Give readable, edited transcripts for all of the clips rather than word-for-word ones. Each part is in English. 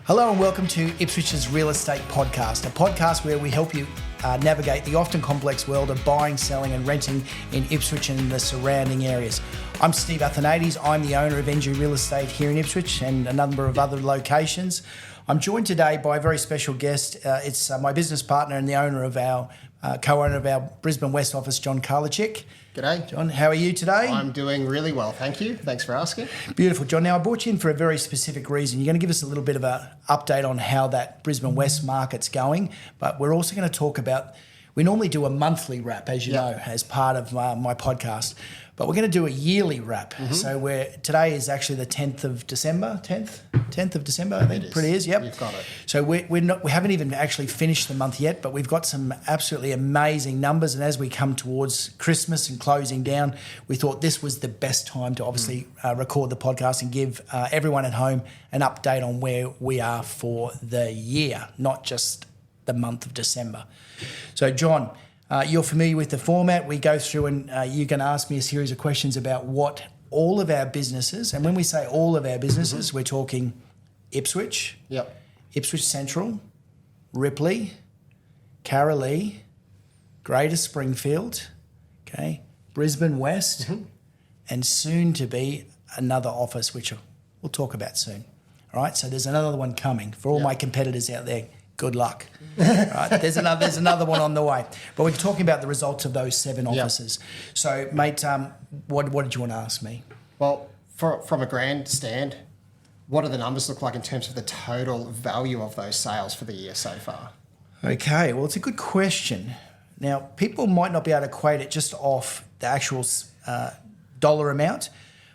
Hello and welcome to Ipswich's Real Estate Podcast, a podcast where we help you navigate the often complex world of buying, selling and renting in Ipswich and the surrounding areas. I'm Steve Athanades. I'm the owner of NG Real Estate here in Ipswich and a number of other locations. I'm joined today by a very special guest. It's my business partner and the owner of our co-owner of our Brisbane West office, John Karlecik. G'day. John, how are you today? I'm doing really well, thank you. Thanks for asking. Beautiful, John. Now, I brought you in for a very specific reason. You're going to give us a little bit of an update on how that Brisbane West market's going, but we're also going to talk about, we normally do a monthly wrap, as you know, as part of my podcast, but we're going to do a yearly wrap. Mm-hmm. So today is actually the 10th of December, 10th of December, I think. It is, yep. You've got it. So we haven't even actually finished the month yet, but we've got some absolutely amazing numbers. And as we come towards Christmas and closing down, we thought this was the best time to obviously record the podcast and give everyone at home an update on where we are for the year, not just the month of December. So, John, you're familiar with the format. We go through and you're going to ask me a series of questions about what all of our businesses, and when we say all of our businesses, we're talking Ipswich, Ipswich Central, Ripley, Karlecik, Greater Springfield, Brisbane West, and soon to be another office, which we'll talk about soon. All right, so there's another one coming. For all my competitors out there, good luck. Right, there's another one on the way. But we're talking about the results of those 7 offices. So, mate, what did you want to ask me? Well, from a grandstand, what do the numbers look like in terms of the total value of those sales for the year so far? Okay, well, it's a good question. Now, people might not be able to equate it just off the actual dollar amount,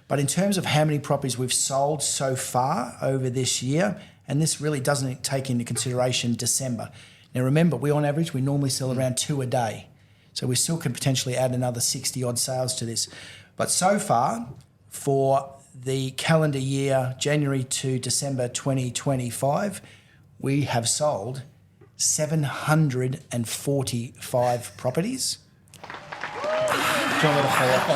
but in terms of how many properties we've sold so far over this year, and this really doesn't take into consideration December. Now, remember, we normally sell around 2 a day. So we still can potentially add another 60 odd sales to this. But so far, for the calendar year, January to December 2025, we have sold 745 properties. Do you want me to follow up?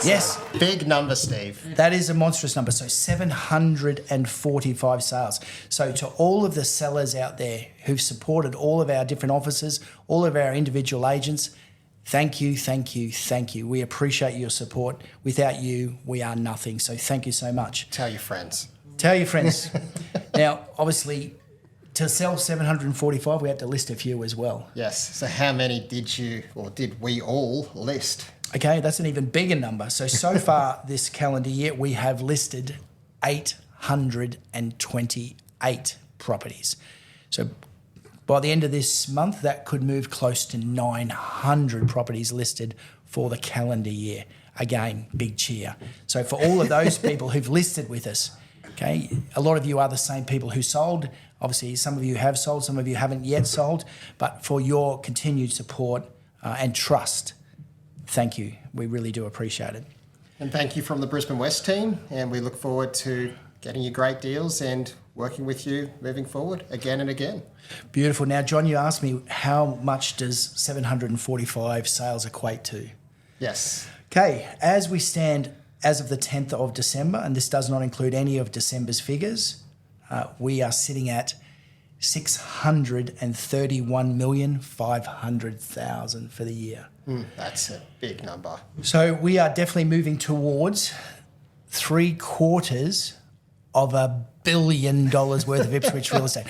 That's a big number, Steve. That is a monstrous number. So 745 sales. So to all of the sellers out there who've supported all of our different offices, all of our individual agents, thank you, thank you, thank you. We appreciate your support. Without you, we are nothing. So thank you so much. Tell your friends. Tell your friends. Now, obviously, to sell 745, we had to list a few as well. Yes. So how many did we all list? Okay, that's an even bigger number. So far this calendar year, we have listed 828 properties. So by the end of this month, that could move close to 900 properties listed for the calendar year. Again, big cheer. So for all of those people who've listed with us, okay, a lot of you are the same people who sold. Obviously, some of you have sold, some of you haven't yet sold, but for your continued support and trust, thank you. We really do appreciate it. And thank you from the Brisbane West team, and we look forward to getting you great deals and working with you moving forward again and again. Beautiful. Now, John, you asked me how much does 745 sales equate to? Yes. Okay, as we stand as of the 10th of December, and this does not include any of December's figures, we are sitting at 631,500,000 for the year. That's a big number. So we are definitely moving towards $750 million worth of Ipswich real estate.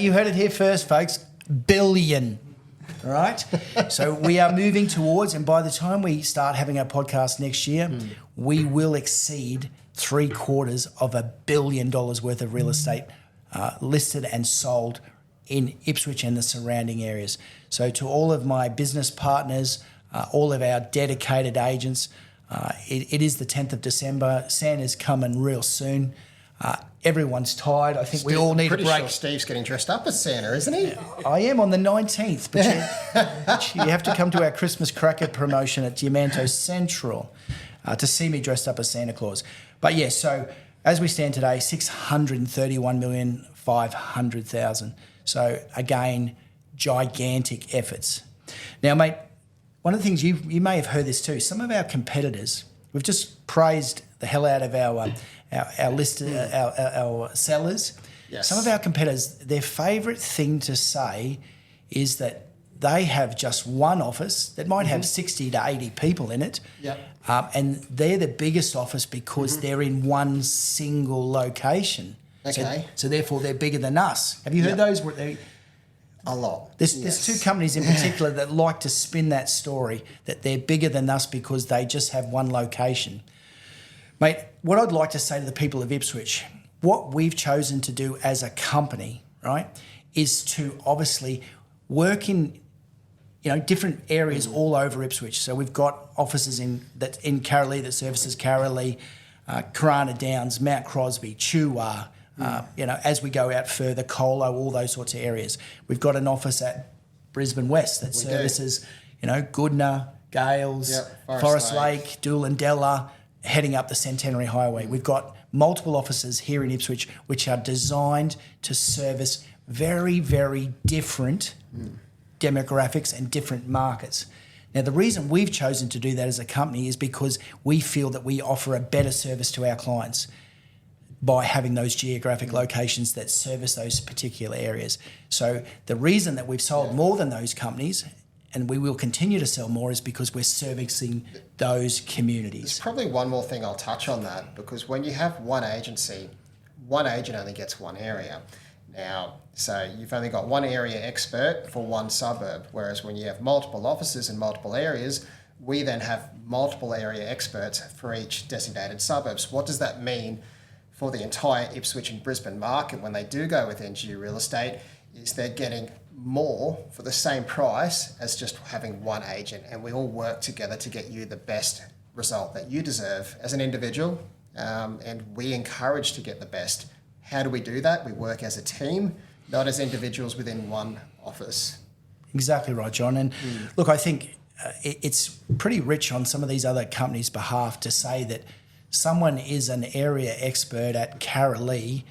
You heard it here first, folks. Billion. All right? So we are moving towards, and by the time we start having our podcast next year, we will exceed $750 million worth of real estate listed and sold in Ipswich and the surrounding areas. So to all of my business partners, all of our dedicated agents, it is the 10th of December. Santa's coming real soon. Everyone's tired. I think we all need a break. Pretty sure Steve's getting dressed up as Santa, isn't he? I am on the 19th, but you have to come to our Christmas cracker promotion at Diamanto Central to see me dressed up as Santa Claus. But yes, so as we stand today, 631,500,000. So again, gigantic efforts. Now, mate, one of the things you may have heard this too. Some of our competitors, we've just praised the hell out of our our list, our sellers. Yes. Some of our competitors, their favourite thing to say is that they have just one office that might have 60 to 80 people in it. Yep. And they're the biggest office because they're in one single location. Okay. So therefore, they're bigger than us. Have you heard those? Where they, A lot. there's two companies in particular that like to spin that story, that they're bigger than us because they just have one location. Mate, what I'd like to say to the people of Ipswich, what we've chosen to do as a company, right, is to obviously work in different areas all over Ipswich. So we've got offices in Karlecik that services Karlecik, Corona Downs, Mount Crosby, Chuwa, as we go out further, Colo, all those sorts of areas. We've got an office at Brisbane West that services, Goodna, Gales, Forest Lake, Doolandella, heading up the Centenary Highway. We've got multiple offices here in Ipswich which are designed to service very, very different demographics and different markets. Now, the reason we've chosen to do that as a company is because we feel that we offer a better service to our clients by having those geographic locations that service those particular areas. So the reason that we've sold more than those companies, and we will continue to sell more, is because we're servicing those communities. There's probably one more thing I'll touch on that, because when you have one agency, one agent only gets one area. Now, so you've only got one area expert for one suburb, whereas when you have multiple offices in multiple areas, we then have multiple area experts for each designated suburbs. What does that mean for the entire Ipswich and Brisbane market when they do go with NGU Real Estate? Is they're getting more for the same price as just having one agent, and we all work together to get you the best result that you deserve as an individual, and we encourage to get the best. How do we do that? We work as a team, not as individuals within one office. Exactly right, John. And look, I think it's pretty rich on some of these other companies' behalf to say that someone is an area expert at Karlecik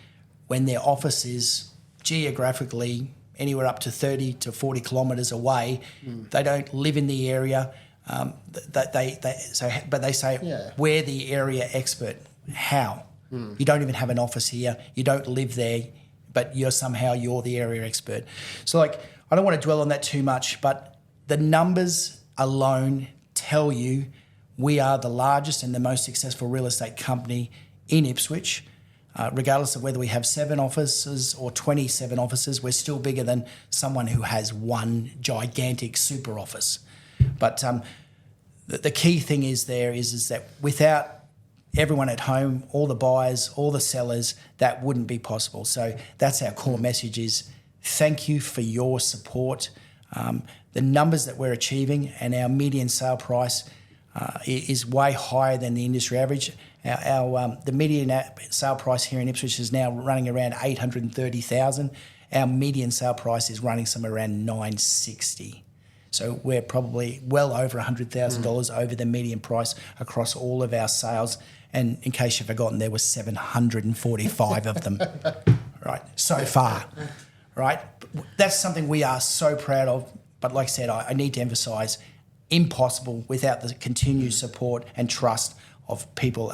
when their office is geographically anywhere up to 30 to 40 kilometres away. They don't live in the area. But they say, we're the area expert. How? You don't even have an office here. You don't live there, but you're the area expert. So, I don't want to dwell on that too much, but the numbers alone tell you we are the largest and the most successful real estate company in Ipswich. Regardless of whether we have 7 offices or 27 offices, we're still bigger than someone who has one gigantic super office. But the key thing is that without everyone at home, all the buyers, all the sellers, that wouldn't be possible. So that's our core message is thank you for your support. The numbers that we're achieving and our median sale price is way higher than the industry average. The median sale price here in Ipswich is now running around $830,000. Our median sale price is running somewhere around $960,000. So we're probably well over $100,000 over the median price across all of our sales. And in case you've forgotten, there were 745 of them, right, so far, right? That's something we are so proud of. But like I said, I need to emphasise, impossible without the continued support and trust of people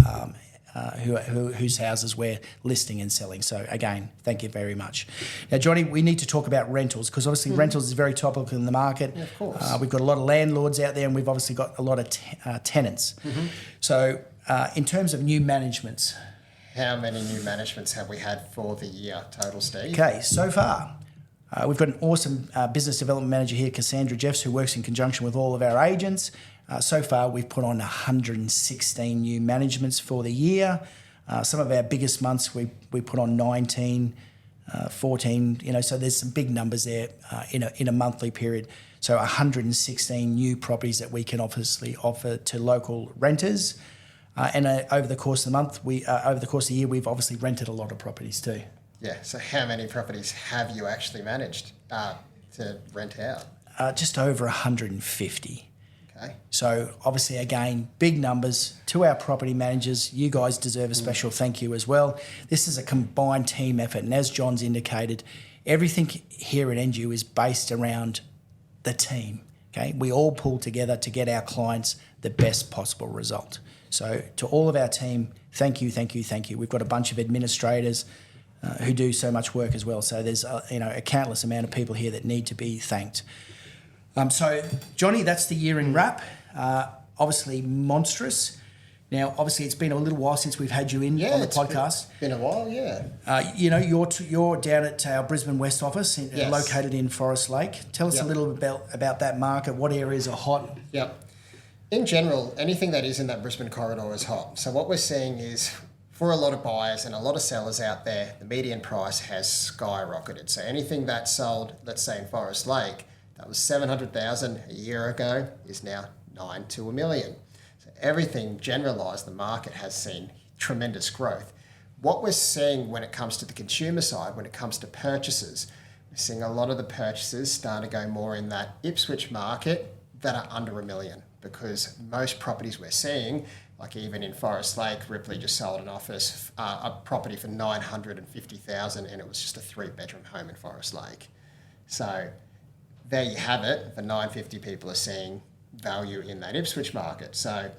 whose houses we're listing and selling. So again, thank you very much. Now, Johnny, we need to talk about rentals because obviously rentals is very topical in the market. Yeah, of course. We've got a lot of landlords out there and we've obviously got a lot of tenants. So in terms of new managements. How many new managements have we had for the year total, Steve? Okay, so far, we've got an awesome business development manager here, Cassandra Jeffs, who works in conjunction with all of our agents. So far, we've put on 116 new managements for the year. Some of our biggest months, we put on 19, 14, so there's some big numbers there in a monthly period. So 116 new properties that we can obviously offer to local renters. And over the course of the month, over the course of the year, we've obviously rented a lot of properties too. Yeah, so how many properties have you actually managed to rent out? Just over 150. Okay. So obviously, again, big numbers to our property managers. You guys deserve a special thank you as well. This is a combined team effort. And as John's indicated, everything here at NGU is based around the team. Okay, we all pull together to get our clients the best possible result. So to all of our team, thank you, thank you, thank you. We've got a bunch of administrators who do so much work as well. So there's a countless amount of people here that need to be thanked. So Johnny, that's the year in wrap. Obviously monstrous. Now, obviously, it's been a little while since we've had you in on the podcast. Been a while, yeah. You're down at our Brisbane West office, located in Forest Lake. Tell us a little about that market. What areas are hot? Yep. In general, anything that is in that Brisbane corridor is hot. So what we're seeing is, for a lot of buyers and a lot of sellers out there, the median price has skyrocketed. So anything that sold, let's say in Forest Lake, that was $700,000 a year ago, is now $9 to $1 million. Everything generalised, the market has seen tremendous growth. What we're seeing when it comes to the consumer side, when it comes to purchases, we're seeing a lot of the purchases starting to go more in that Ipswich market that are under $1 million, because most properties we're seeing, like even in Forest Lake, Ripley just sold a property for $950,000, and it was just a 3-bedroom home in Forest Lake. So there you have it. For $950,000, people are seeing value in that Ipswich market. So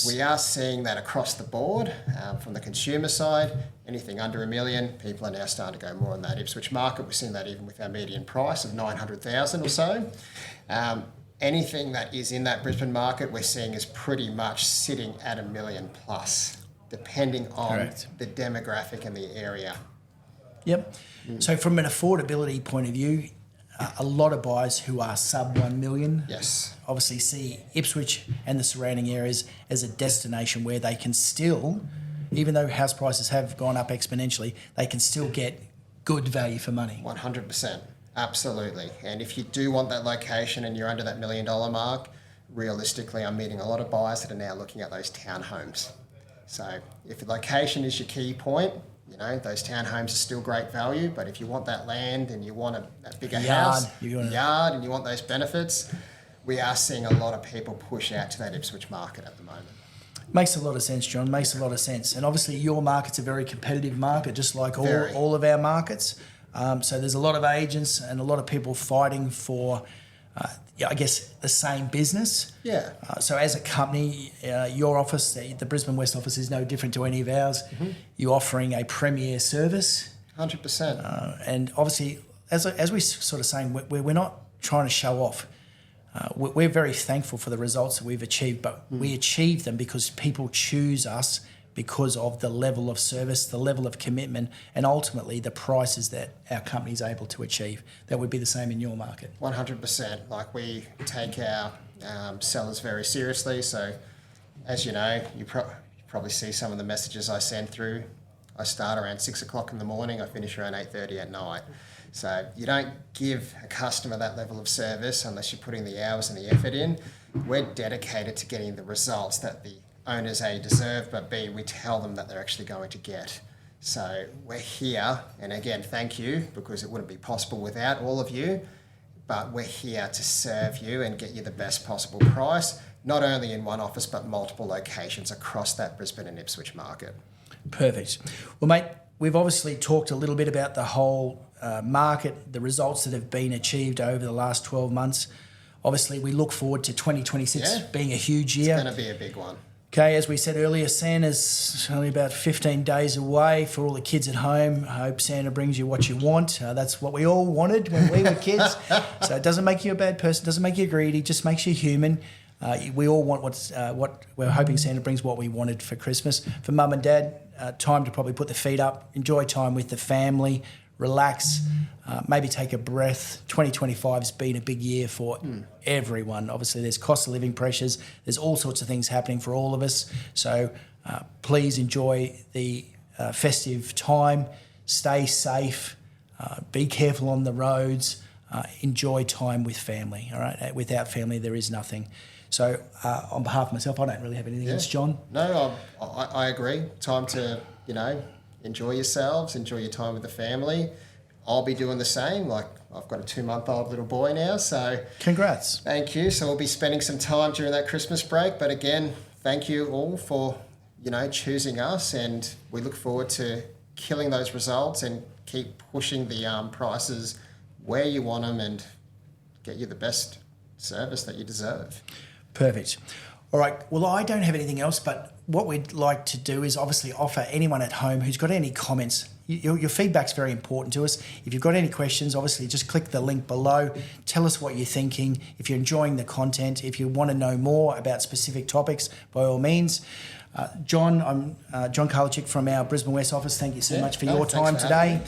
we are seeing that across the board. From the consumer side, anything under $1 million, people are now starting to go more on that Ipswich market. We're seeing that even with our median price of $900,000 or so. Anything that is in that Brisbane market, we're seeing is pretty much sitting at $1 million plus, depending on the demographic and the area. Yep. So from an affordability point of view, a lot of buyers who are sub 1 million obviously see Ipswich and the surrounding areas as a destination where they can still, even though house prices have gone up exponentially, they can still get good value for money. 100%. Absolutely. And if you do want that location and you're under that $1 million mark, realistically, I'm meeting a lot of buyers that are now looking at those townhomes. So if the location is your key point, those townhomes are still great value, but if you want that land and you want a bigger house, yard, and you want those benefits, we are seeing a lot of people push out to that Ipswich market at the moment. Makes a lot of sense, John. Makes a lot of sense. And obviously your market's a very competitive market, just like all of our markets. So there's a lot of agents and a lot of people fighting for, I guess, the same business. Yeah. So as a company, your office, the Brisbane West office, is no different to any of ours. Mm-hmm. You're offering a premier service. 100%. And obviously, as we sort of saying, we're not trying to show off. We're very thankful for the results that we've achieved, but we achieve them because people choose us because of the level of service, the level of commitment, and ultimately the prices that our company is able to achieve. That would be the same in your market. 100%. Like, we take our sellers very seriously. So, as you know, you probably see some of the messages I send through. I start around 6 o'clock in the morning. I finish around 8:30 at night. So you don't give a customer that level of service unless you're putting the hours and the effort in. We're dedicated to getting the results that the owners, A, deserve, but B, we tell them that they're actually going to get. So we're here, and again, thank you, because it wouldn't be possible without all of you, but we're here to serve you and get you the best possible price, not only in one office, but multiple locations across that Brisbane and Ipswich market. Perfect. Well, mate, we've obviously talked a little bit about the whole market, the results that have been achieved over the last 12 months. Obviously, we look forward to 2026 being a huge year. It's going to be a big one. Okay, as we said earlier, Santa's only about 15 days away. For all the kids at home, I hope Santa brings you what you want. That's what we all wanted when we were kids. So it doesn't make you a bad person, doesn't make you greedy, just makes you human. We all want what we're hoping Santa brings what we wanted for Christmas. For mum and dad, time to probably put the feet up, enjoy time with the family, relax, maybe take a breath. 2025 has been a big year for everyone. Obviously, there's cost of living pressures. There's all sorts of things happening for all of us. So please enjoy the festive time. Stay safe. Be careful on the roads. Enjoy time with family. All right. Without family, there is nothing. So on behalf of myself, I don't really have anything else, John. No, I agree. Time to, enjoy yourselves, enjoy your time with the family. I'll be doing the same. Like, I've got a 2-month-old little boy now, so... Congrats. Thank you. So we'll be spending some time during that Christmas break. But again, thank you all for, choosing us, and we look forward to killing those results and keep pushing the prices where you want them and get you the best service that you deserve. Perfect. All right. Well, I don't have anything else, but what we'd like to do is obviously offer anyone at home who's got any comments. Your feedback's very important to us. If you've got any questions, obviously just click the link below. Tell us what you're thinking. If you're enjoying the content, if you want to know more about specific topics, by all means. John, I'm John Karlecik from our Brisbane West office. Thank you so much for your time today.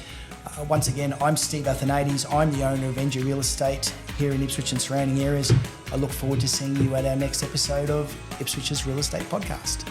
Once again, I'm Steve Athanades. I'm the owner of NG Real Estate here in Ipswich and surrounding areas. I look forward to seeing you at our next episode of Ipswich's Real Estate Podcast.